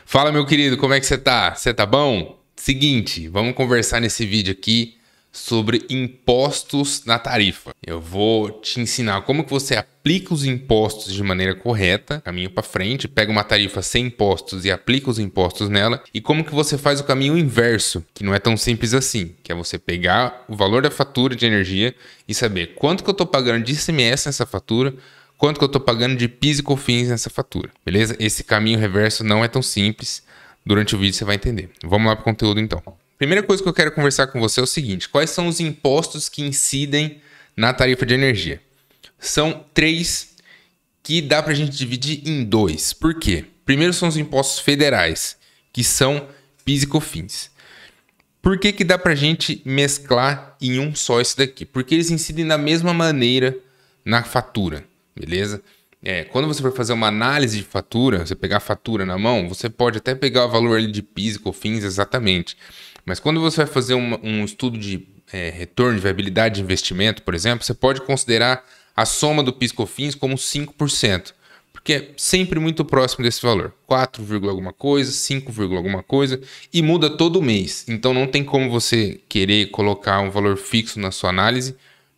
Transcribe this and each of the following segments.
Fala, meu querido, como é que você tá? Você tá bom? Seguinte, vamos conversar nesse vídeo aqui sobre impostos na tarifa. Eu vou te ensinar como que você aplica os impostos de maneira correta, caminho para frente, pega uma tarifa sem impostos e aplica os impostos nela, e como que você faz o caminho inverso, que não é tão simples assim, que é você pegar o valor da fatura de energia e saber quanto que eu tô pagando de ICMS nessa fatura, quanto que eu estou pagando de PIS e COFINS nessa fatura, beleza? Esse caminho reverso não é tão simples. Durante o vídeo você vai entender. Vamos lá para o conteúdo então. Primeira coisa que eu quero conversar com você é o seguinte: quais são os impostos que incidem na tarifa de energia? São 3 que dá para a gente dividir em 2. Por quê? Primeiro são os impostos federais, que são PIS e COFINS. Por que dá para a gente mesclar em um só esse daqui? Porque eles incidem da mesma maneira na fatura. Beleza? Quando você for fazer uma análise de fatura, você pegar a fatura na mão, você pode até pegar o valor ali de PIS e COFINS exatamente. Mas quando você vai fazer um estudo de retorno de viabilidade de investimento, por exemplo, você pode considerar a soma do PIS e COFINS como 5%. Porque é sempre muito próximo desse valor. 4, alguma coisa, 5, alguma coisa, e muda todo mês. Então não tem como você querer colocar um valor fixo na sua análise,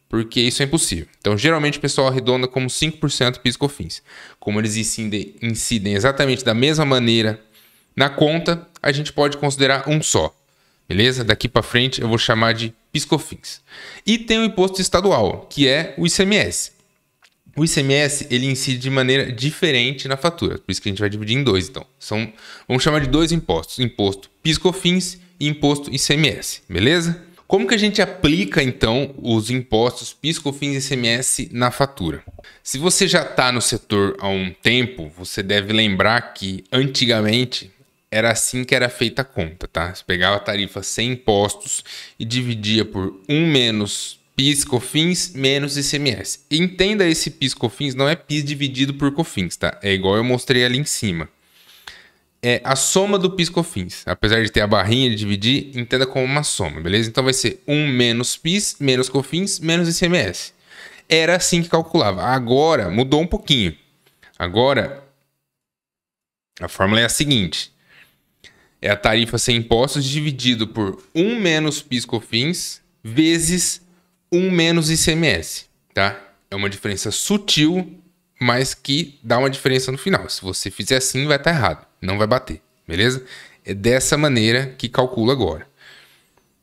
porque isso é impossível. Então, geralmente, o pessoal arredonda como 5% PIS e COFINS. Como eles incidem exatamente da mesma maneira na conta, a gente pode considerar um só. Beleza? Daqui para frente, eu vou chamar de PIS e COFINS. E tem o imposto estadual, que é o ICMS. O ICMS, ele incide de maneira diferente na fatura. Por isso que a gente vai dividir em 2, então. Vamos chamar de 2 impostos. Imposto PIS e COFINS e imposto ICMS. Beleza? Como que a gente aplica, então, os impostos PIS, COFINS e ICMS na fatura? Se você já está no setor há um tempo, você deve lembrar que, antigamente, era assim que era feita a conta, tá? Você pegava a tarifa sem impostos e dividia por 1 menos PIS, COFINS, menos ICMS. Entenda, esse PIS, COFINS não é PIS dividido por COFINS, tá? É igual eu mostrei ali em cima. É a soma do PIS e COFINS. Apesar de ter a barrinha de dividir, entenda como uma soma, beleza? Então vai ser 1 menos PIS, menos COFINS, menos ICMS. Era assim que calculava. Agora, mudou um pouquinho. Agora, a fórmula é a seguinte. É a tarifa sem impostos dividido por 1 menos PIS e COFINS vezes 1 menos ICMS, tá? É uma diferença sutil, mas que dá uma diferença no final. Se você fizer assim, vai estar errado. Não vai bater, beleza? É dessa maneira que calcula agora.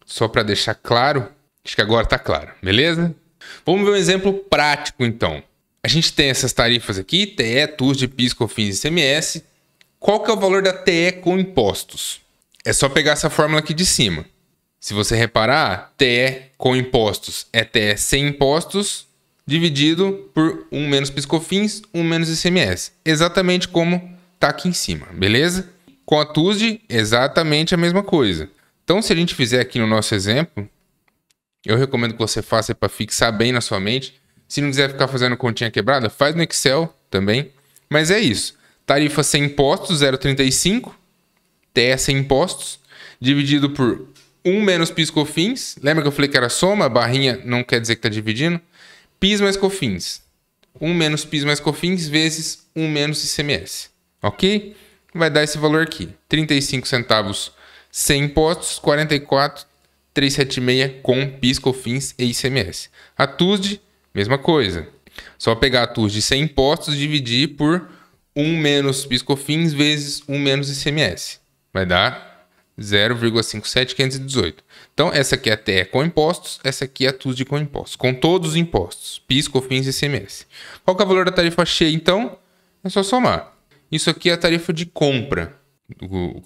Só para deixar claro, acho que agora está claro, beleza? Vamos ver um exemplo prático, então. A gente tem essas tarifas aqui, TE, TUSD, PIS, COFINS e ICMS. Qual que é o valor da TE com impostos? É só pegar essa fórmula aqui de cima. Se você reparar, TE com impostos é TE sem impostos, dividido por 1 menos PIS, COFINS, 1 menos ICMS. Exatamente como está aqui em cima, beleza? Com a TUSD, exatamente a mesma coisa. Então, se a gente fizer aqui no nosso exemplo, eu recomendo que você faça para fixar bem na sua mente. Se não quiser ficar fazendo continha quebrada, faz no Excel também. Mas é isso. Tarifa sem impostos, 0,35. TE sem impostos, dividido por 1 menos PIS, COFINS. Lembra que eu falei que era soma? A barrinha não quer dizer que está dividindo. PIS mais COFINS. 1 menos PIS mais COFINS vezes 1 menos ICMS. Ok? Vai dar esse valor aqui. 35 centavos sem impostos, 44,376 com PIS, COFINS e ICMS. A TUSD, mesma coisa. Só pegar a TUSD sem impostos e dividir por 1 menos PIS, COFINS vezes 1 menos ICMS. Vai dar 0,57518. Então, essa aqui é a TE com impostos, essa aqui é a TUSD com impostos. Com todos os impostos, PIS, COFINS e ICMS. Qual que é o valor da tarifa cheia, então? É só somar. Isso aqui é a tarifa de compra.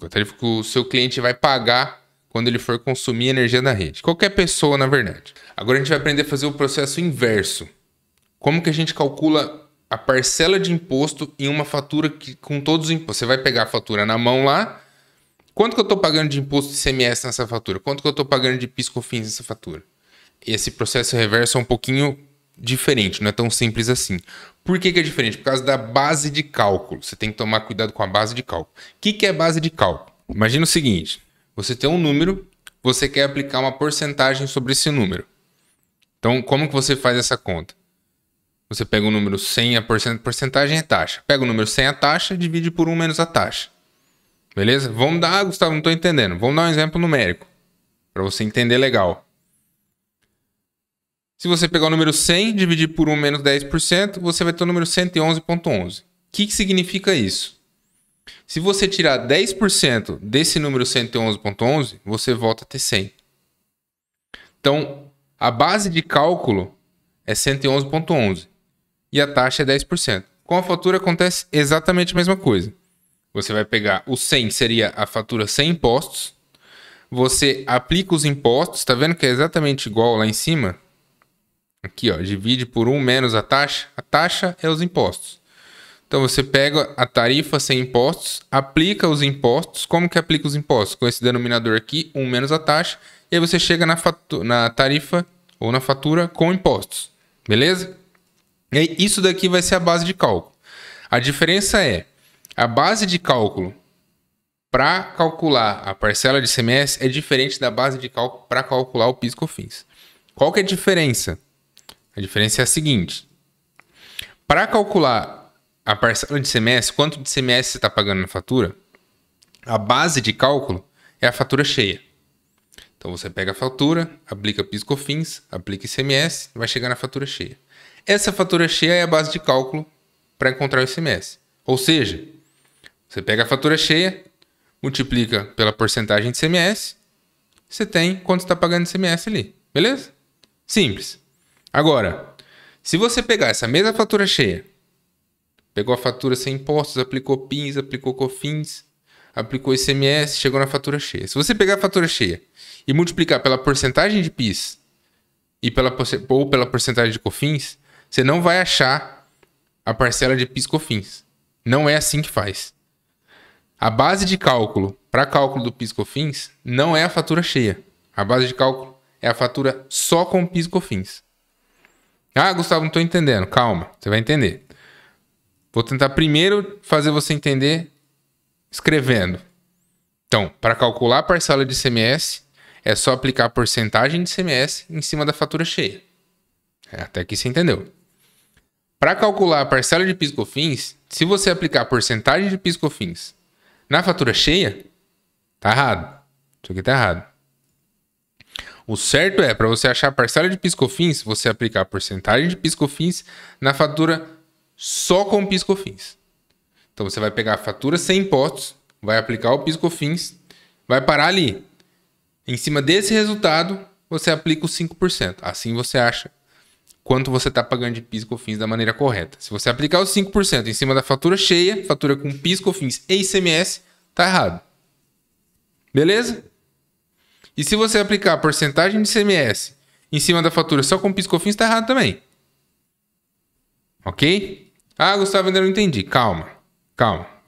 A tarifa que o seu cliente vai pagar quando ele for consumir energia da rede. Qualquer pessoa, na verdade. Agora a gente vai aprender a fazer o processo inverso. Como que a gente calcula a parcela de imposto em uma fatura com todos os impostos? Você vai pegar a fatura na mão lá. Quanto que eu estou pagando de imposto de ICMS nessa fatura? Quanto que eu estou pagando de PIS, COFINS nessa fatura? Esse processo reverso é um pouquinho diferente, não é tão simples assim. Por que é diferente? Por causa da base de cálculo. Você tem que tomar cuidado com a base de cálculo. O que é base de cálculo? Imagina o seguinte, você tem um número, você quer aplicar uma porcentagem sobre esse número. Então, como que você faz essa conta? Você pega o número 100, a porcentagem é taxa. Pega o número 100, a taxa, divide por 1 menos a taxa. Beleza? Vamos dar... Gustavo, não tô entendendo. Vamos dar um exemplo numérico. Para você entender legal. Se você pegar o número 100, dividir por 1 menos 10%, você vai ter o número 111,11. O que significa isso? Se você tirar 10% desse número 111,11, você volta a ter 100. Então, a base de cálculo é 111,11 e a taxa é 10%. Com a fatura acontece exatamente a mesma coisa. Você vai pegar o 100, seria a fatura sem impostos. Você aplica os impostos, tá vendo que é exatamente igual lá em cima? Aqui, ó, divide por 1 menos a taxa é os impostos. Então você pega a tarifa sem impostos, aplica os impostos. Como que aplica os impostos? Com esse denominador aqui, 1 menos a taxa, e aí você chega na tarifa ou na fatura com impostos. Beleza? E aí, isso daqui vai ser a base de cálculo. A diferença é, a base de cálculo para calcular a parcela de ICMS é diferente da base de cálculo para calcular o PIS e COFINS. Qual que é a diferença? A diferença é a seguinte. Para calcular a parcela de ICMS, quanto de ICMS você está pagando na fatura, a base de cálculo é a fatura cheia. Então você pega a fatura, aplica PIS e COFINS, aplica ICMS, vai chegar na fatura cheia. Essa fatura cheia é a base de cálculo para encontrar o ICMS. Ou seja, você pega a fatura cheia, multiplica pela porcentagem de ICMS, você tem quanto está pagando de ICMS ali. Beleza? Simples. Agora, se você pegar essa mesma fatura cheia, pegou a fatura sem impostos, aplicou PIS, aplicou COFINS, aplicou ICMS, chegou na fatura cheia. Se você pegar a fatura cheia e multiplicar pela porcentagem de PIS ou pela porcentagem de COFINS, você não vai achar a parcela de PIS e COFINS. Não é assim que faz. A base de cálculo para cálculo do PIS e COFINS não é a fatura cheia. A base de cálculo é a fatura só com PIS e COFINS. Ah, Gustavo, não estou entendendo. Calma, você vai entender. Vou tentar primeiro fazer você entender escrevendo. Então, para calcular a parcela de ICMS, é só aplicar a porcentagem de ICMS em cima da fatura cheia. Até aqui você entendeu. Para calcular a parcela de PIS e COFINS, se você aplicar a porcentagem de PIS e COFINS na fatura cheia, tá errado. Isso aqui tá errado. O certo é, para você achar a parcela de PIS e COFINS, você aplicar a porcentagem de PIS e COFINS na fatura só com PIS e COFINS. Então você vai pegar a fatura sem impostos, vai aplicar o PIS e COFINS, vai parar ali. Em cima desse resultado, você aplica os 5%. Assim você acha quanto você está pagando de PIS e COFINS da maneira correta. Se você aplicar os 5% em cima da fatura cheia, fatura com PIS, COFINS e ICMS, tá errado. Beleza? E se você aplicar a porcentagem de ICMS em cima da fatura só com PIS e COFINS, tá errado também. Ok? Ah, Gustavo, ainda não entendi. Calma.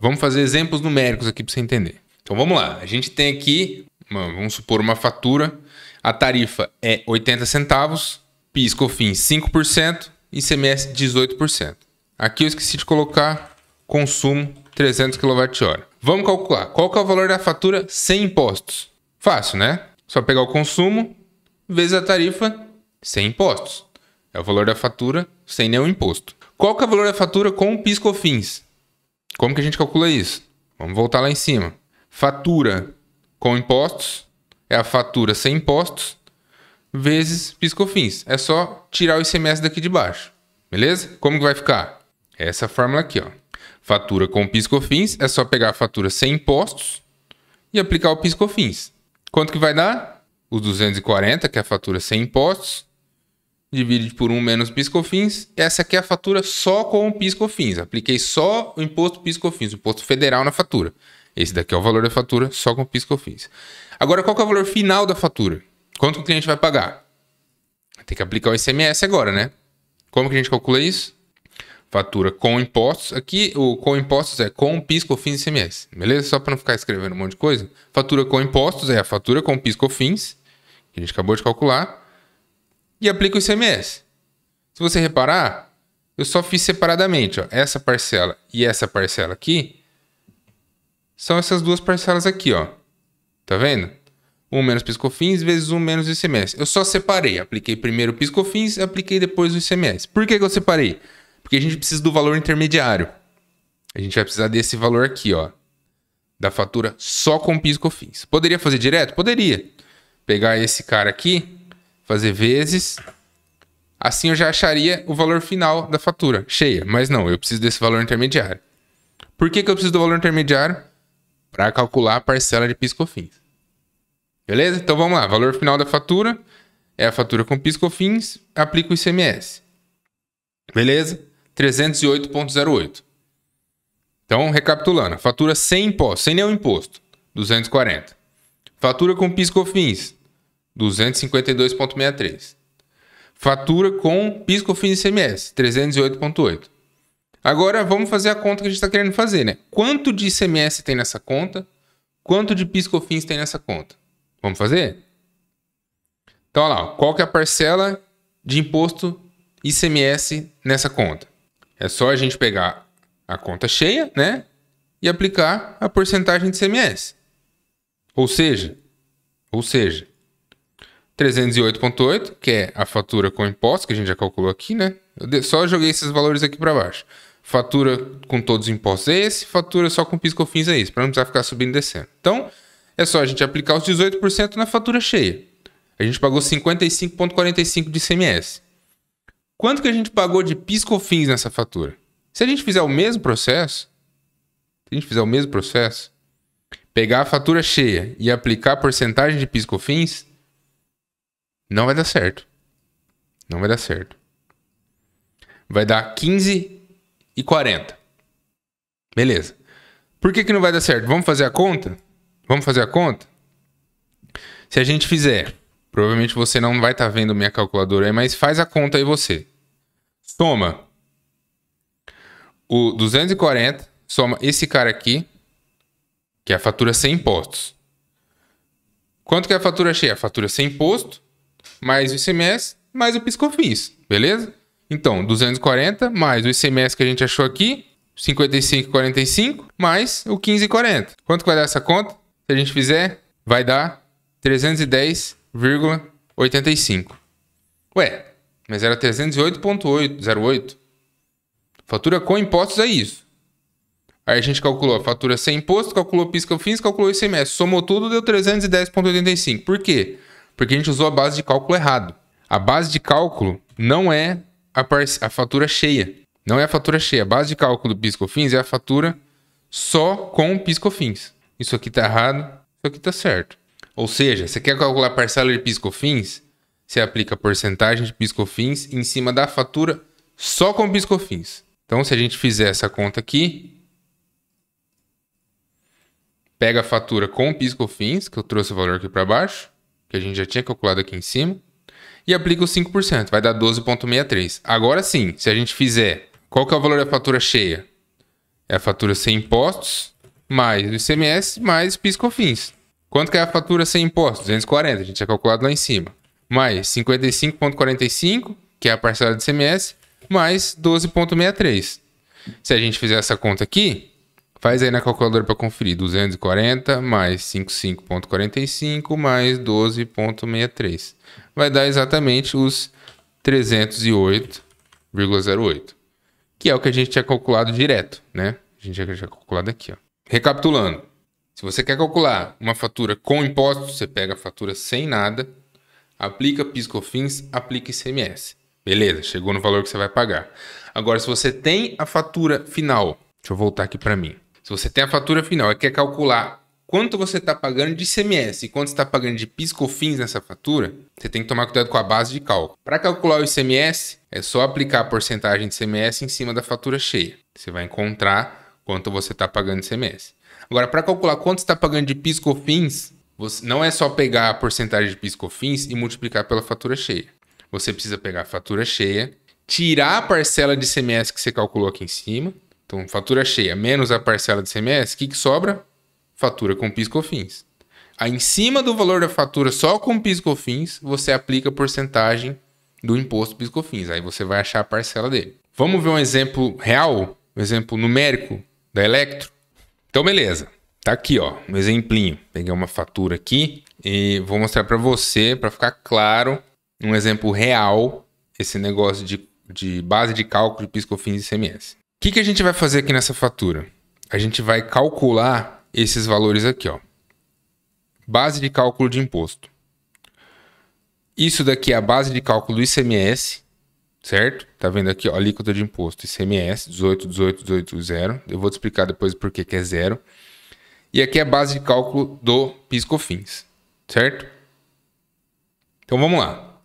Vamos fazer exemplos numéricos aqui para você entender. Então vamos lá. A gente tem aqui, vamos supor, uma fatura. A tarifa é 80 centavos, PIS, COFINS 5%, ICMS 18%. Aqui eu esqueci de colocar consumo 300 kWh. Vamos calcular. Qual que é o valor da fatura sem impostos? Fácil, né? Só pegar o consumo vezes a tarifa sem impostos. É o valor da fatura sem nenhum imposto. Qual que é o valor da fatura com PIS e COFINS? Como que a gente calcula isso? Vamos voltar lá em cima. Fatura com impostos é a fatura sem impostos vezes PIS e COFINS. É só tirar o ICMS daqui de baixo. Beleza? Como que vai ficar? É essa fórmula aqui, ó. Fatura com PIS e COFINS é só pegar a fatura sem impostos e aplicar o PIS e COFINS. Quanto que vai dar? Os 240, que é a fatura sem impostos, divide por 1 menos PIS e COFINS. Essa aqui é a fatura só com o PIS e COFINS. Apliquei só o imposto PIS e COFINS, o imposto federal na fatura. Esse daqui é o valor da fatura só com PIS e COFINS. Agora, qual que é o valor final da fatura? Quanto o cliente vai pagar? Tem que aplicar o ICMS agora, né? Como que a gente calcula isso? Fatura com impostos. Aqui, o com impostos é com PIS, COFINS e ICMS. Beleza? Só para não ficar escrevendo um monte de coisa. Fatura com impostos é a fatura com PIS, COFINS, que a gente acabou de calcular. E aplica o ICMS. Se você reparar, eu só fiz separadamente. Ó. Essa parcela e essa parcela aqui são essas duas parcelas aqui, ó. Tá vendo? 1 menos PIS, COFINS vezes 1 menos ICMS. Eu só separei. Apliquei primeiro o PIS, COFINS e apliquei depois o ICMS. Por que eu separei? Porque a gente precisa do valor intermediário. A gente vai precisar desse valor aqui, ó. da fatura só com PIS e COFINS. Poderia fazer direto? Poderia. Pegar esse cara aqui, fazer vezes. Assim eu já acharia o valor final da fatura cheia. Mas não, eu preciso desse valor intermediário. Por que eu preciso do valor intermediário? Para calcular a parcela de PIS e COFINS. Beleza? Então vamos lá. Valor final da fatura é a fatura com PIS e COFINS. Aplica o ICMS. Beleza? 308,08. Então, recapitulando. Fatura sem imposto, sem nenhum imposto. 240. Fatura com PIS e COFINS. 252,63. Fatura com PIS, COFINS e ICMS, 308,8. Agora vamos fazer a conta que a gente está querendo fazer, né? Quanto de ICMS tem nessa conta? Quanto de PIS, COFINS tem nessa conta? Vamos fazer? Então, olha lá. Qual que é a parcela de imposto ICMS nessa conta? É só a gente pegar a conta cheia, né? E aplicar a porcentagem de ICMS. Ou seja, 308,8, que é a fatura com impostos, que a gente já calculou aqui, né? Eu só joguei esses valores aqui para baixo. Fatura com todos os impostos é esse, fatura só com PIS e COFINS é esse, para não precisar ficar subindo e descendo. Então, é só a gente aplicar os 18% na fatura cheia. A gente pagou 55,45 de ICMS. Quanto que a gente pagou de PIS e COFINS nessa fatura? Se a gente fizer o mesmo processo, pegar a fatura cheia e aplicar a porcentagem de PIS e COFINS, não vai dar certo. Não vai dar certo. Vai dar 15,40. Beleza. Por que não vai dar certo? Vamos fazer a conta? Se a gente fizer, provavelmente você não vai estar vendo minha calculadora aí, mas faz a conta aí você. Soma o 240, soma esse cara aqui, que é a fatura sem impostos. Quanto que é a fatura cheia? A fatura sem imposto, mais o ICMS, mais o PIS e COFINS, beleza? Então, 240 mais o ICMS que a gente achou aqui, 55,45, mais o 15,40. Quanto vai dar essa conta? Se a gente fizer, vai dar 310,85. Ué, mas era 308,08. Fatura com impostos é isso. Aí a gente calculou a fatura sem imposto, calculou PIS, COFINS, calculou o ICMS. Somou tudo, deu 310,85. Por quê? Porque a gente usou a base de cálculo errado. A base de cálculo não é a fatura cheia. Não é a fatura cheia. A base de cálculo do PIS, COFINS é a fatura só com PIS, COFINS. Isso aqui tá errado, isso aqui tá certo. Ou seja, você quer calcular a parcela de PIS, COFINS? Você aplica a porcentagem de PIS, COFINS em cima da fatura só com PIS, COFINS. Então, se a gente fizer essa conta aqui, pega a fatura com PIS, COFINS, que eu trouxe o valor aqui para baixo, que a gente já tinha calculado aqui em cima, e aplica os 5%, vai dar 12,63. Agora sim, se a gente fizer, qual que é o valor da fatura cheia? É a fatura sem impostos, mais o ICMS, mais PIS, COFINS. Quanto que é a fatura sem impostos? 240, a gente tinha calculado lá em cima. Mais 55,45, que é a parcela de ICMS, mais 12,63. Se a gente fizer essa conta aqui, faz aí na calculadora para conferir. 240 mais 55,45 mais 12,63. Vai dar exatamente os 308,08. Que é o que a gente tinha calculado direto, né? A gente já tinha calculado aqui, ó. Recapitulando. Se você quer calcular uma fatura com impostos, você pega a fatura sem nada, aplica PIS, COFINS, aplica ICMS. Beleza, chegou no valor que você vai pagar. Agora, se você tem a fatura final, deixa eu voltar aqui para mim. Se você tem a fatura final e quer calcular quanto você está pagando de ICMS e quanto você está pagando de PIS, COFINS nessa fatura, você tem que tomar cuidado com a base de cálculo. Para calcular o ICMS, é só aplicar a porcentagem de ICMS em cima da fatura cheia. Você vai encontrar quanto você está pagando de ICMS. Agora, para calcular quanto você está pagando de PIS, COFINS, não é só pegar a porcentagem de PIS, COFINS e multiplicar pela fatura cheia. Você precisa pegar a fatura cheia, tirar a parcela de ICMS que você calculou aqui em cima. Então, fatura cheia menos a parcela de ICMS, o que sobra? Fatura com PIS, COFINS. Aí, em cima do valor da fatura só com PIS, COFINS, você aplica a porcentagem do imposto PIS, COFINS. Aí você vai achar a parcela dele. Vamos ver um exemplo real, um exemplo numérico da Electro? Então, beleza. Tá aqui, ó, um exemplinho. Peguei uma fatura aqui e vou mostrar para você, para ficar claro, um exemplo real, esse negócio de base de cálculo de PIS, COFINS e ICMS. O que a gente vai fazer aqui nessa fatura? A gente vai calcular esses valores aqui, ó. Base de cálculo de imposto. Isso daqui é a base de cálculo do ICMS, certo? Tá vendo aqui, ó, alíquota de imposto, ICMS, 18, 18, 18, 0. Eu vou te explicar depois por que é 0. E aqui é a base de cálculo do PIS/COFINS, certo? Então vamos lá.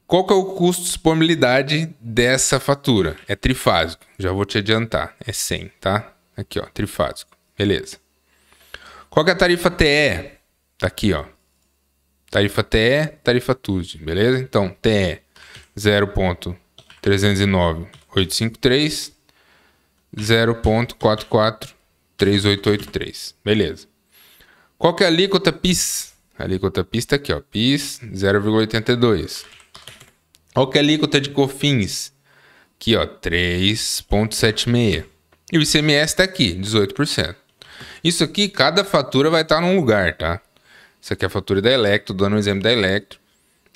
Qual que é o custo de disponibilidade dessa fatura? É trifásico, já vou te adiantar, é 100, tá? Aqui, ó, trifásico, beleza. Qual que é a tarifa TE? Tá aqui, ó. Tarifa TE, tarifa TUSD, beleza? Então, TE 0.309.853, 0.443883, beleza. Qual que é a alíquota PIS? A alíquota PIS tá aqui, ó. PIS 0,82. Qual que é a alíquota de COFINS? Aqui, ó, 3,76. E o ICMS tá aqui, 18%. Isso aqui, cada fatura vai estar num lugar, tá? Isso aqui é a fatura da Electro, dando um exemplo da Electro.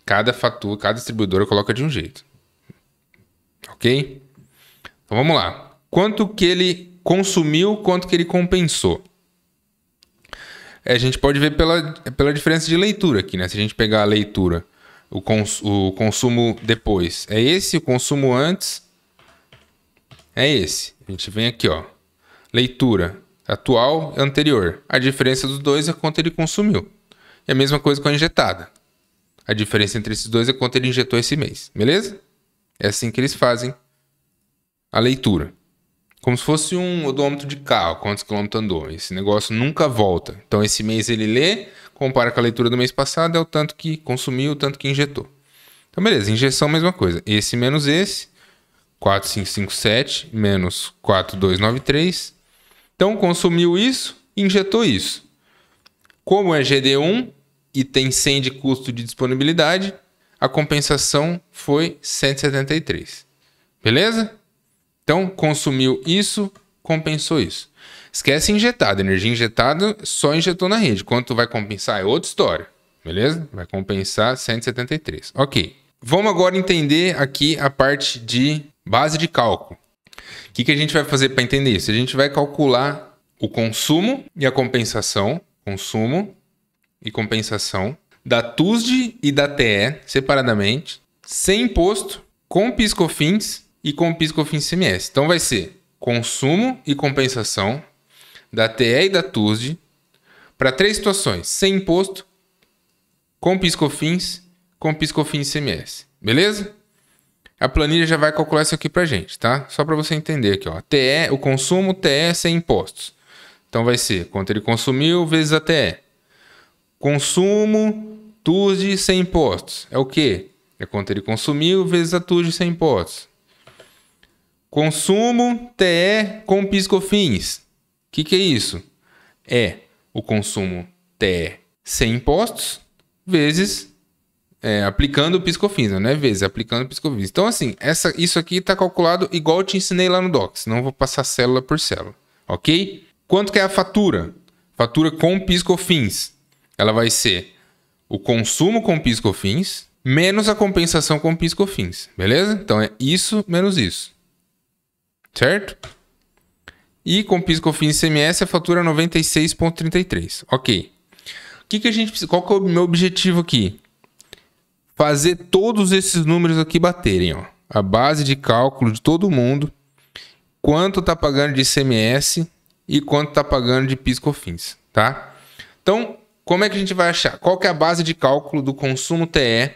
Cada fatura, cada distribuidora coloca de um jeito. Ok? Então vamos lá. Quanto que ele consumiu, quanto que ele compensou? A gente pode ver pela diferença de leitura aqui, né? Se a gente pegar a leitura, o consumo depois é esse, o consumo antes é esse. A gente vem aqui, ó. Leitura atual e anterior. A diferença dos dois é quanto ele consumiu. E a mesma coisa com a injetada. A diferença entre esses dois é quanto ele injetou esse mês. Beleza? É assim que eles fazem a leitura. Como se fosse um odômetro de carro, quantos quilômetros andou. Esse negócio nunca volta. Então esse mês ele lê, compara com a leitura do mês passado, é o tanto que consumiu, o tanto que injetou. Então beleza, injeção mesma coisa. Esse menos esse, 4,557 menos 4,293. Então consumiu isso, injetou isso. Como é GD1 e tem 100 de custo de disponibilidade, a compensação foi 173. Beleza? Então, consumiu isso, compensou isso. Esquece injetado. Energia injetada só injetou na rede. Quanto vai compensar é outra história. Beleza? Vai compensar 173. Ok. Vamos agora entender aqui a parte de base de cálculo. O que a gente vai fazer para entender isso? A gente vai calcular o consumo e a compensação. Consumo e compensação da TUSD e da TE separadamente, sem imposto, com PIS/COFINS e com PIS/COFINS ICMS. Então vai ser consumo e compensação da TE e da TUSD para 3 situações: sem imposto, com PIS/COFINS, com PIS/COFINS ICMS. Beleza? A planilha já vai calcular isso aqui pra gente, tá? Só para você entender aqui, ó. TE, o consumo TE sem impostos. Então vai ser quanto ele consumiu vezes a TE. Consumo TUSD sem impostos. É o quê? É quanto ele consumiu vezes a TUSD sem impostos. Consumo TE com PIS/COFINS. O que é isso? É o consumo TE sem impostos vezes aplicando o PIS/COFINS, não é vezes, aplicando o PIS/COFINS. Então, assim, isso aqui está calculado igual eu te ensinei lá no Docs. Não vou passar célula por célula, ok? Quanto que é a fatura? Fatura com PIS/COFINS. Ela vai ser o consumo com PIS/COFINS menos a compensação com PIS/COFINS, beleza? Então, é isso menos isso. Certo? E com PIS/COFINS e ICMS a fatura é 96,33. Ok. Que a gente precisa? Qual que é o meu objetivo aqui? Fazer todos esses números aqui baterem, ó. A base de cálculo de todo mundo, quanto tá pagando de ICMS e quanto tá pagando de PIS/COFINS, tá? Então, como é que a gente vai achar? Qual que é a base de cálculo do consumo TE?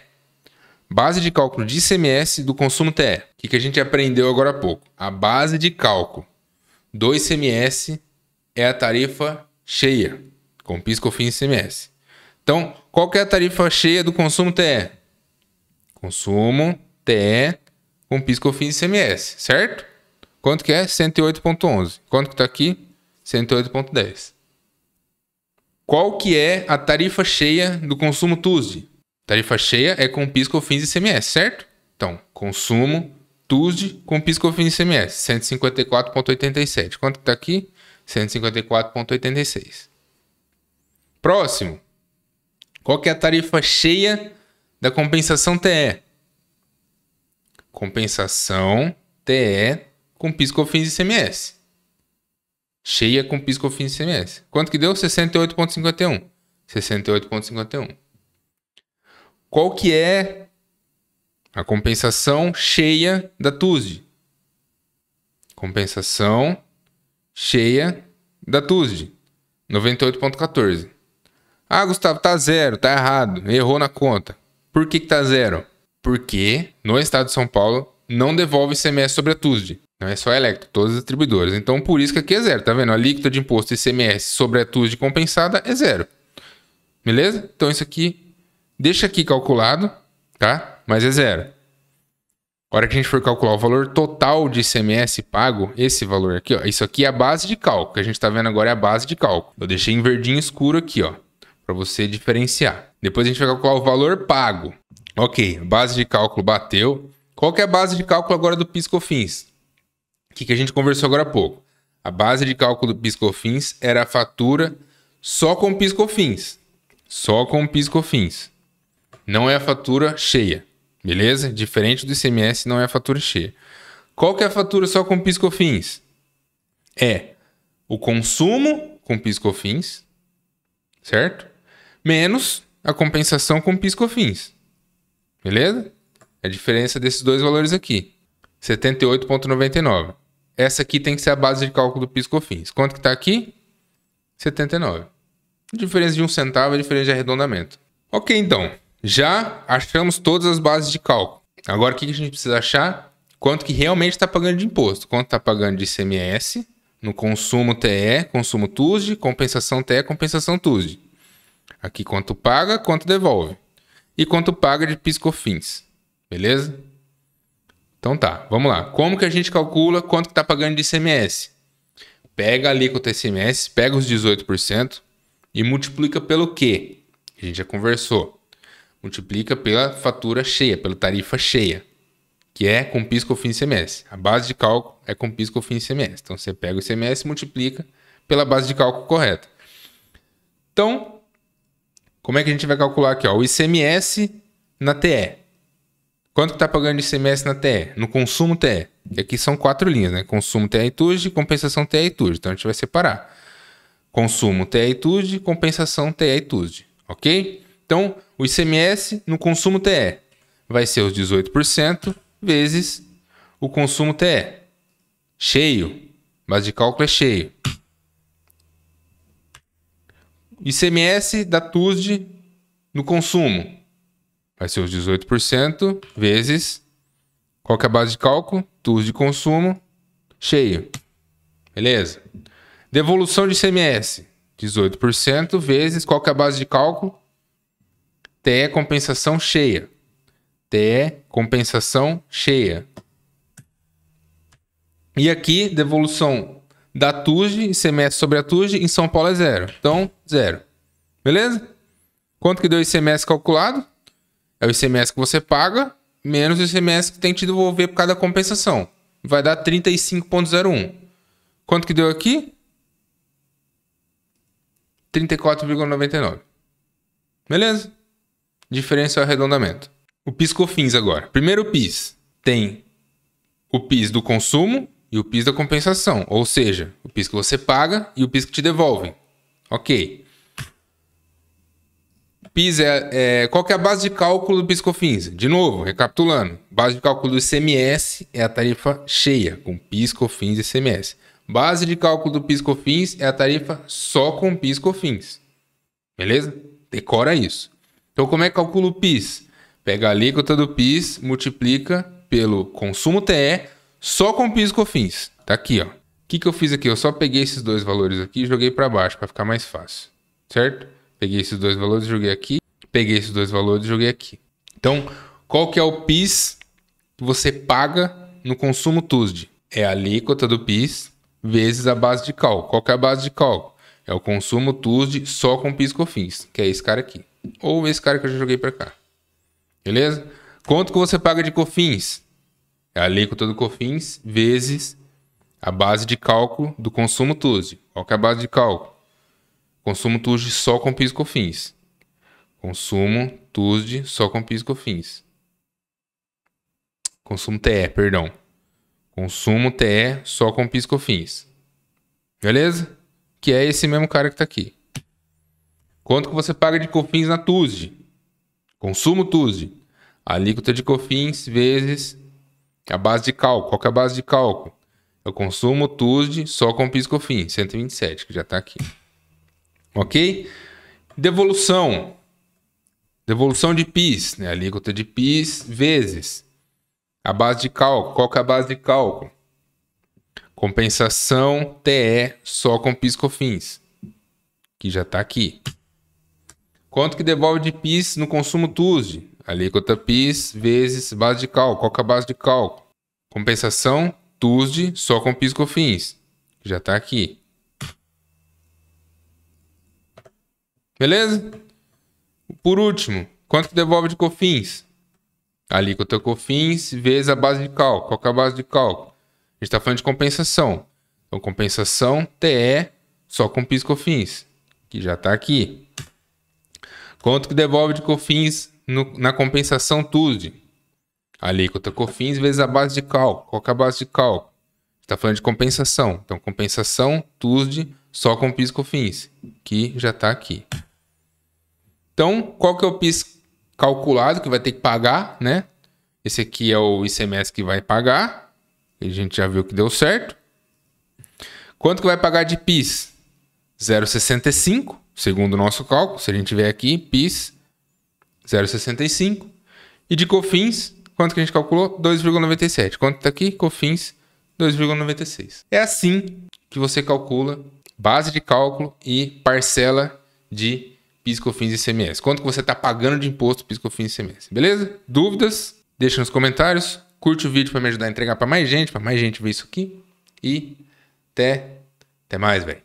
Base de cálculo de ICMS do consumo TE. O que a gente aprendeu agora há pouco? A base de cálculo do ICMS é a tarifa cheia, com PIS/COFINS e ICMS. Então, qual que é a tarifa cheia do consumo TE? Consumo TE com PIS/COFINS e ICMS, certo? Quanto que é? 108,11. Quanto que está aqui? 108,10. Qual que é a tarifa cheia do consumo TUSD? Tarifa cheia é com PIS/COFINS e ICMS, certo? Então, consumo TUSD com PIS/COFINS e ICMS, 154,87. Quanto que está aqui? 154,86. Próximo. Qual que é a tarifa cheia da compensação TE? Compensação TE com PIS/COFINS e ICMS. cheia com PIS, COFINS e ICMS. Quanto que deu? 68,51. 68,51. Qual que é a compensação cheia da TUSD? Compensação cheia da TUSD. 98,14. Ah, Gustavo, tá zero, tá errado, errou na conta. Por que tá zero? Porque no estado de São Paulo não devolve ICMS sobre a TUSD. Não é só a Electro, todas as distribuidoras. Então, por isso que aqui é zero, tá vendo? A alíquota de imposto ICMS sobre a TUSD compensada é zero. Beleza? Então, isso aqui, deixa aqui calculado, tá? Mas é zero. A hora que a gente for calcular o valor total de ICMS pago, esse valor aqui, ó, isso aqui é a base de cálculo. Que a gente tá vendo agora é a base de cálculo. Eu deixei em verdinho escuro aqui, ó, para você diferenciar. Depois a gente vai calcular o valor pago. Ok, a base de cálculo bateu. Qual que é a base de cálculo agora do PIS, COFINS? O que a gente conversou agora há pouco. A base de cálculo do PIS, COFINS era a fatura só com PIS, COFINS. Só com PIS, COFINS. Não é a fatura cheia. Beleza? Diferente do ICMS, não é a fatura cheia. Qual que é a fatura só com PIS, COFINS? É o consumo com PIS, COFINS, certo? Menos a compensação com PIS, COFINS. Beleza? É a diferença desses dois valores aqui. 78,99. Essa aqui tem que ser a base de cálculo do PIS, COFINS. Quanto que está aqui? 79. A diferença de 1 centavo é a diferença de arredondamento. Ok, então. Já achamos todas as bases de cálculo. Agora, o que a gente precisa achar? Quanto que realmente está pagando de imposto. Quanto está pagando de ICMS, no consumo TE, consumo TUSD, compensação TE, compensação TUSD. Aqui quanto paga, quanto devolve. E quanto paga de PIS, COFINS. Beleza? Então tá, vamos lá. Como que a gente calcula quanto que está pagando de ICMS? Pega a alíquota ICMS, pega os 18% e multiplica pelo quê? A gente já conversou. Multiplica pela fatura cheia, pela tarifa cheia, que é com PIS, COFINS e ICMS. A base de cálculo é com PIS, COFINS e ICMS. Então você pega o ICMS e multiplica pela base de cálculo correta. Então, como é que a gente vai calcular aqui? Ó? O ICMS na TE. Quanto está pagando de ICMS na TE? No consumo TE. E aqui são 4 linhas, né? Consumo TE e TUSD, compensação TE e TUSD. Então a gente vai separar. Consumo TE e TUSD, compensação TE e TUSD. Ok? Então, o ICMS no consumo TE vai ser os 18% vezes o consumo TE. Cheio. Base de cálculo é cheio. ICMS da TUSD no consumo vai ser os 18% vezes... Qual que é a base de cálculo? TUSD de consumo cheio. Beleza? Devolução de ICMS. 18% vezes... Qual que é a base de cálculo? TE compensação cheia. TE compensação cheia. E aqui, devolução da TUSD, ICMS sobre a TUSD, em São Paulo é zero. Então, zero. Beleza? Quanto que deu o ICMS calculado? É o ICMS que você paga, menos o ICMS que tem que te devolver por cada compensação. Vai dar 35,01. Quanto que deu aqui? 34,99. Beleza? Diferença é o arredondamento. O PIS, COFINS agora. Primeiro o PIS tem o PIS do consumo e o PIS da compensação. Ou seja, o PIS que você paga e o PIS que te devolvem. Ok. PIS qual que é a base de cálculo do PIS, COFINS? De novo, recapitulando. Base de cálculo do ICMS é a tarifa cheia, com PIS, COFINS e ICMS. Base de cálculo do PIS, COFINS é a tarifa só com PIS, COFINS. Beleza? Decora isso. Então, como é que calcula o PIS? Pega a alíquota do PIS, multiplica pelo consumo TE, só com PIS e COFINS. Tá aqui, ó. O que eu fiz aqui? Eu só peguei esses dois valores aqui e joguei para baixo, para ficar mais fácil. Certo? Peguei esses dois valores e joguei aqui. Peguei esses dois valores e joguei aqui. Então, qual que é o PIS que você paga no consumo TUSD? É a alíquota do PIS vezes a base de cálculo. Qual que é a base de cálculo? É o consumo TUSD só com PIS e COFINS, que é esse cara aqui. Ou esse cara que eu já joguei para cá. Beleza? Quanto que você paga de COFINS? É a alíquota do COFINS vezes a base de cálculo do consumo TUSD. Qual que é a base de cálculo? Consumo TUSD só com PIS e COFINS. Consumo TUSD só com PIS e COFINS. Consumo TE, perdão. Consumo TE só com PIS e COFINS. Beleza? Que é esse mesmo cara que tá aqui. Quanto que você paga de COFINS na TUSD? Consumo TUSD. A alíquota de COFINS vezes a base de cálculo. Qual que é a base de cálculo? Eu consumo TUSD só com PIS e COFINS, 127, que já tá aqui. Ok? Devolução. Devolução de PIS, né? A alíquota de PIS vezes a base de cálculo. Qual que é a base de cálculo? Compensação TE só com PIS e COFINS, que já está aqui. Quanto que devolve de PIS no consumo TUSD? Alíquota PIS vezes base de cálculo. Qual que é a base de cálculo? Compensação TUSD só com PIS e COFINS, que já está aqui. Beleza? Por último, quanto que devolve de COFINS? Alíquota COFINS vezes a base de cálculo. Qual que é a base de cálculo? A gente está falando de compensação. Então, compensação TE só com PIS e COFINS, que já está aqui. Quanto que devolve de COFINS na compensação TUSD? Alíquota COFINS vezes a base de cálculo. Qual que é a base de cálculo? A gente está falando de compensação. Então, compensação TUSD só com PIS e COFINS, que já está aqui. Então, qual que é o PIS calculado que vai ter que pagar, né? Esse aqui é o ICMS que vai pagar. A gente já viu que deu certo. Quanto que vai pagar de PIS? 0,65, segundo o nosso cálculo. Se a gente tiver aqui, PIS 0,65. E de COFINS, quanto que a gente calculou? 2,97. Quanto está aqui? COFINS 2,96. É assim que você calcula base de cálculo e parcela de PIS, COFINS e ICMS. Quanto que você está pagando de imposto PIS, COFINS e ICMS. Beleza? Dúvidas? Deixa nos comentários. Curte o vídeo para me ajudar a entregar para mais gente ver isso aqui. E até mais, velho.